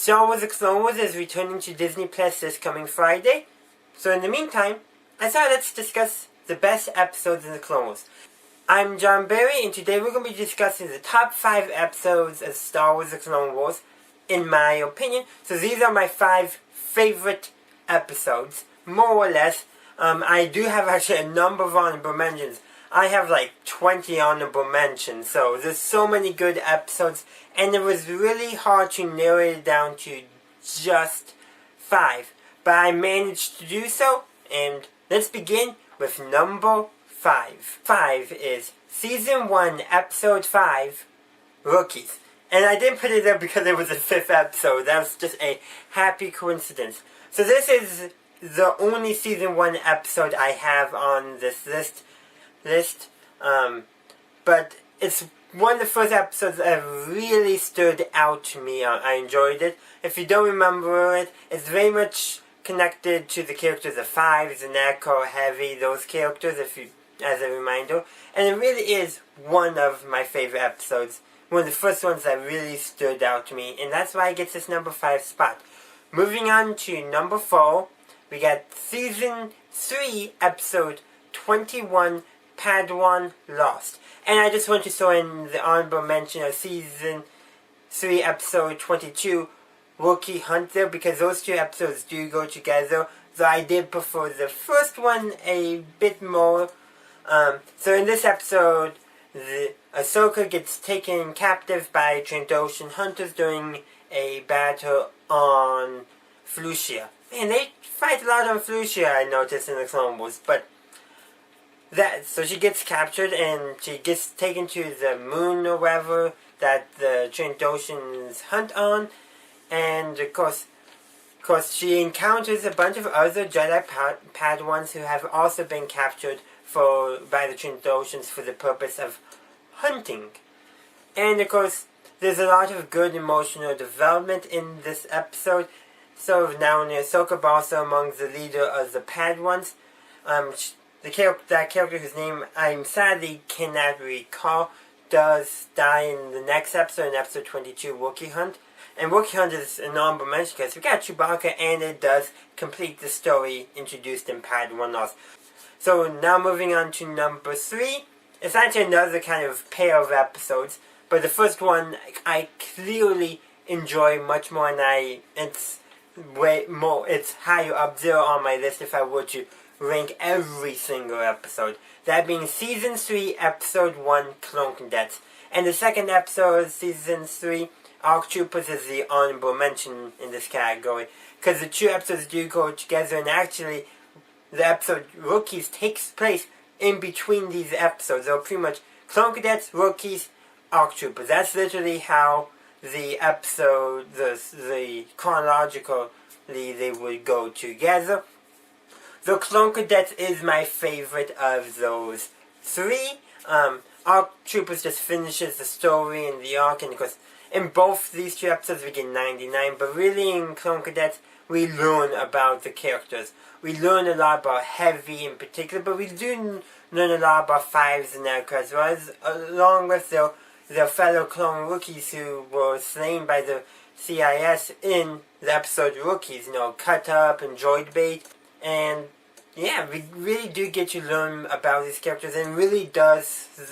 Star Wars: The Clone Wars is returning to Disney Plus this coming Friday. So in the meantime, I thought let's discuss the best episodes in the Clone Wars. I'm John Berry, and today we're going to be discussing the top 5 episodes of Star Wars: The Clone Wars, in my opinion. So these are my 5 favorite episodes, more or less. I do have actually a number of honorable mentions. I have like 20 honorable mentions, so there's so many good episodes, and it was really hard to narrow it down to just 5. But I managed to do so, and let's begin with number 5. 5 is Season 1, Episode 5, Rookies. And I didn't put it there because it was the 5th episode. That was just a happy coincidence. So this is the only Season 1 episode I have on this list. But it's one of the first episodes that really stood out to me. I enjoyed it. If you don't remember it, it's very much connected to the characters of Fives, Echo, Heavy, those characters, as a reminder. And it really is one of my favorite episodes. One of the first ones that really stood out to me, and that's why it gets this number 5 spot. Moving on to number 4, we got Season 3, Episode 21, Padawan Lost. And I just want to throw in the honorable mention of Season 3, Episode 22, Wookiee Hunt there, because those 2 episodes do go together, though I did prefer the first one a bit more. So in this episode, Ahsoka gets taken captive by Trandoshan hunters during a battle on Felucia. And they fight a lot on Felucia, I noticed in the Clone Wars, but so she gets captured and she gets taken to the moon or wherever that the Trandoshans hunt on, and of course she encounters a bunch of other Jedi Padawans who have also been captured by the Trandoshans for the purpose of hunting. And of course there's a lot of good emotional development in this episode. So now Ahsoka, but also among the leader of the Padawans. That character whose name I sadly cannot recall does die in the next episode, in episode 22, Wookiee Hunt. And Wookiee Hunt is an honorable mention because we got Chewbacca, and it does complete the story introduced in Padawan Lost. So now moving on to number 3. It's actually another kind of pair of episodes, but the first one I clearly enjoy much more, and it's way more. It's higher up there on my list if I were to rank every single episode. That being Season 3, Episode 1, Clone Cadets. And the second episode of Season 3, ARC Troopers, is the honorable mention in this category, because the 2 episodes do go together, and actually the episode Rookies takes place in between these episodes. So pretty much Clone Cadets, Rookies, ARC Troopers. That's literally how the episode, the chronologically they would go together. The Clone Cadets is my favorite of those 3. ARC Troopers just finishes the story in the arc, and of course in both these 2 episodes we get 99, but really in Clone Cadets we learn about the characters. We learn a lot about Heavy in particular, but we do learn a lot about Fives and Echo as well, along with their fellow clone rookies who were slain by the CIS in the episode Rookies, Cut Up and Droid Bait. And yeah, we really do get to learn about these characters, and really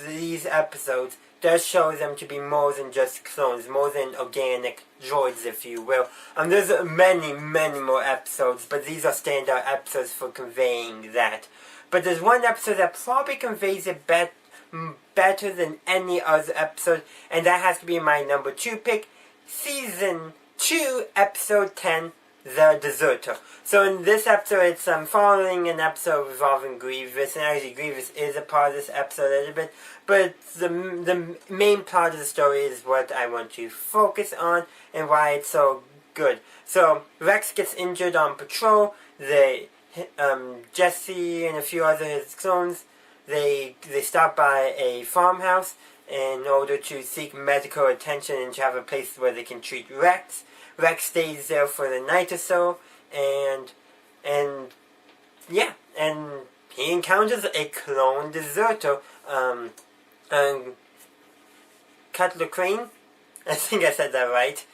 these episodes does show them to be more than just clones, more than organic droids, if you will. There's many more episodes, but these are standout episodes for conveying that. But there's one episode that probably conveys it better than any other episode, and that has to be my number 2 pick, Season 2, Episode 10, The Deserter. So in this episode, it's following an episode involving Grievous, and actually Grievous is a part of this episode a little bit, but the main part of the story is what I want to focus on, and why it's so good. So Rex gets injured on patrol. Jesse and a few other his clones, they stop by a farmhouse in order to seek medical attention and to have a place where they can treat Rex. Rex stays there for the night or so, and he encounters a clone deserter, Cutler Crane. I think I said that right.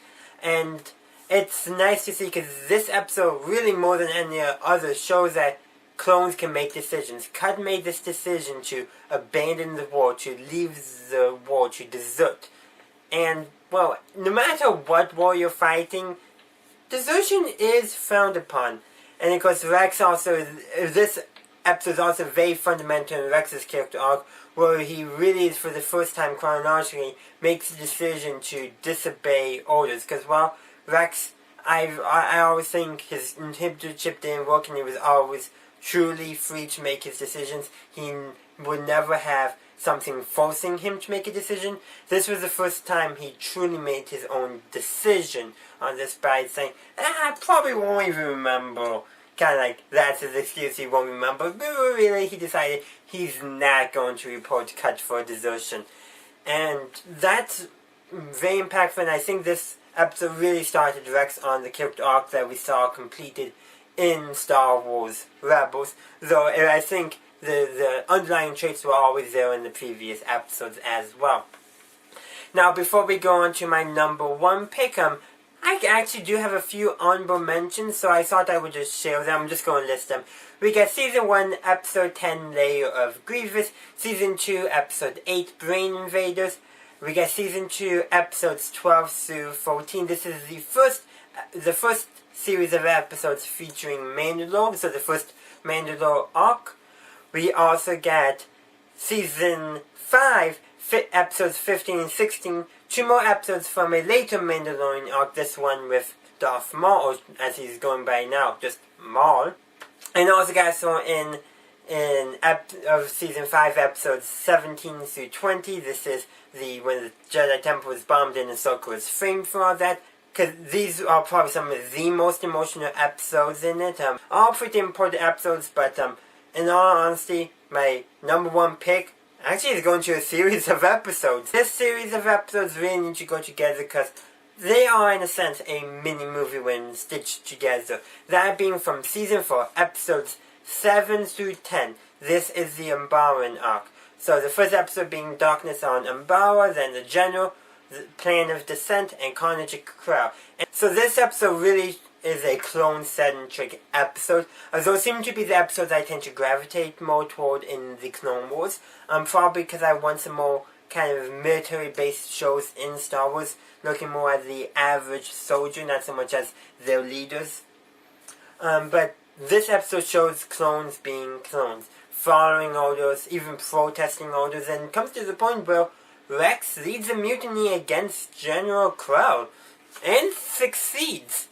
And it's nice to see because this episode really more than any other shows that clones can make decisions. Cut made this decision to abandon the war, to leave the war, to desert. And, well, no matter what war you're fighting, desertion is frowned upon. And of course, Rex also, this episode is also very fundamental in Rex's character arc, where he really, for the first time chronologically, makes the decision to disobey orders. Because, well, Rex, I always think his inhibitor chip didn't work, and he was always truly free to make his decisions. He would never have something forcing him to make a decision. This was the first time he truly made his own decision on this by saying, I probably won't even remember. Kind of like, that's his excuse, he won't remember. But really, he decided he's not going to report cut for desertion. And that's very impactful, and I think this episode really started Rex on the character arc that we saw completed in Star Wars Rebels. Though I think the underlying traits were always there in the previous episodes as well. Now, before we go on to my number one pick, I actually do have a few honorable mentions, so I thought I would just share them. I'm just going to list them. We got Season 1, Episode 10, Layer of Grievous. Season 2, Episode 8, Brain Invaders. We got Season 2, Episodes 12 through 14. This is the first series of episodes featuring Mandalore, so the first Mandalore arc. We also got Season 5, Episodes 15 and 16, 2 more episodes from a later Mandalorian arc, this one with Darth Maul, or as he's going by now, just Maul. And also got so in Season 5, Episodes 17 through 20, this is when the Jedi Temple was bombed and the circle was framed for all that. Because these are probably some of the most emotional episodes in it. All pretty important episodes, but in all honesty, my number one pick actually is going to a series of episodes. This series of episodes really need to go together because they are, in a sense, a mini-movie when stitched together. That being from Season 4, Episodes 7 through 10. This is the Umbaran arc. So the first episode being Darkness on Umbara, then the General, the Plan of Descent, and Carnage at Corral. And so this episode really is a clone-centric episode. Those seem to be the episodes I tend to gravitate more toward in the Clone Wars. Probably because I want some more kind of military-based shows in Star Wars, looking more at the average soldier, not so much as their leaders. But this episode shows clones being clones, following orders, even protesting orders, and comes to the point where Rex leads a mutiny against General Krell, and succeeds.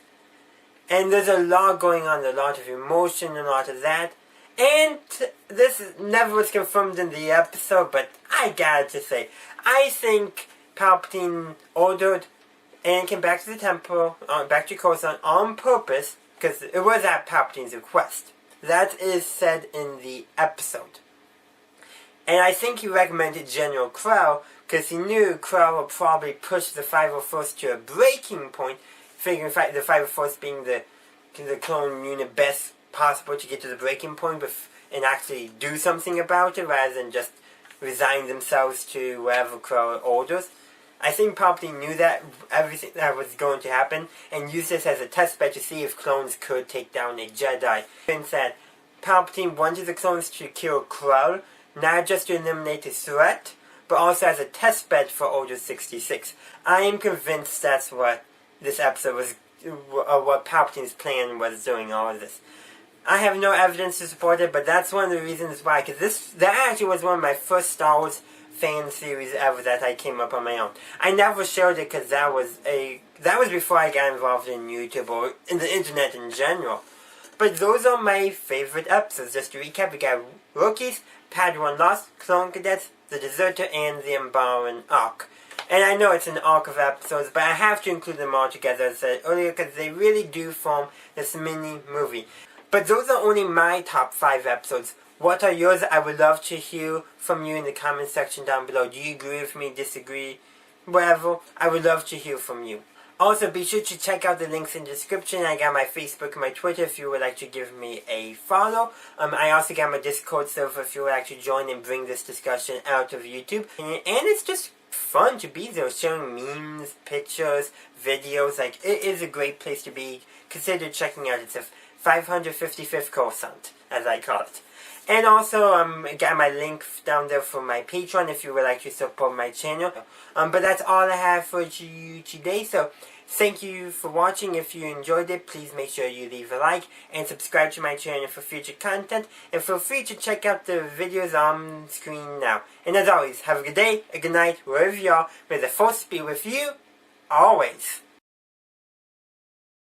And there's a lot going on, a lot of emotion, a lot of that. And this never was confirmed in the episode, but I got to say, I think Palpatine ordered Anakin back to the temple, back to Coruscant on purpose, because it was at Palpatine's request. That is said in the episode. And I think he recommended General Krell, because he knew Krell would probably push the 501st to a breaking point, figuring the 501st being the clone unit best possible to get to the breaking point and actually do something about it, rather than just resign themselves to whatever Krell orders. I think Palpatine knew that everything that was going to happen, and used this as a test bed to see if clones could take down a Jedi. And said Palpatine wanted the clones to kill Krell, not just to eliminate his threat, but also as a test bed for Order 66. I am convinced that's what this episode was, or what Palpatine's plan was doing all of this. I have no evidence to support it, but that's one of the reasons why, because that actually was one of my first Star Wars fan series ever that I came up on my own. I never showed it because that was before I got involved in YouTube or in the internet in general. But those are my favorite episodes. Just to recap, we got Rookies, Padawan Lost, Clone Cadets, The Deserter, and the Umbaran arc. And I know it's an arc of episodes, but I have to include them all together, as I said earlier, because they really do form this mini-movie. But those are only my top 5 episodes. What are yours? I would love to hear from you in the comment section down below. Do you agree with me, disagree, whatever? I would love to hear from you. Also, be sure to check out the links in the description. I got my Facebook and my Twitter if you would like to give me a follow. I also got my Discord server if you would like to join and bring this discussion out of YouTube. And it's just fun to be there, showing memes, pictures, videos. Like, it is a great place to be. Consider checking out. It's a 555th croissant, as I call it. And also, got my link down there for my Patreon if you would like to support my channel. But that's all I have for you today. So, thank you for watching. If you enjoyed it, please make sure you leave a like and subscribe to my channel for future content. And feel free to check out the videos on screen now. And as always, have a good day, a good night, wherever you are. May the force be with you, always.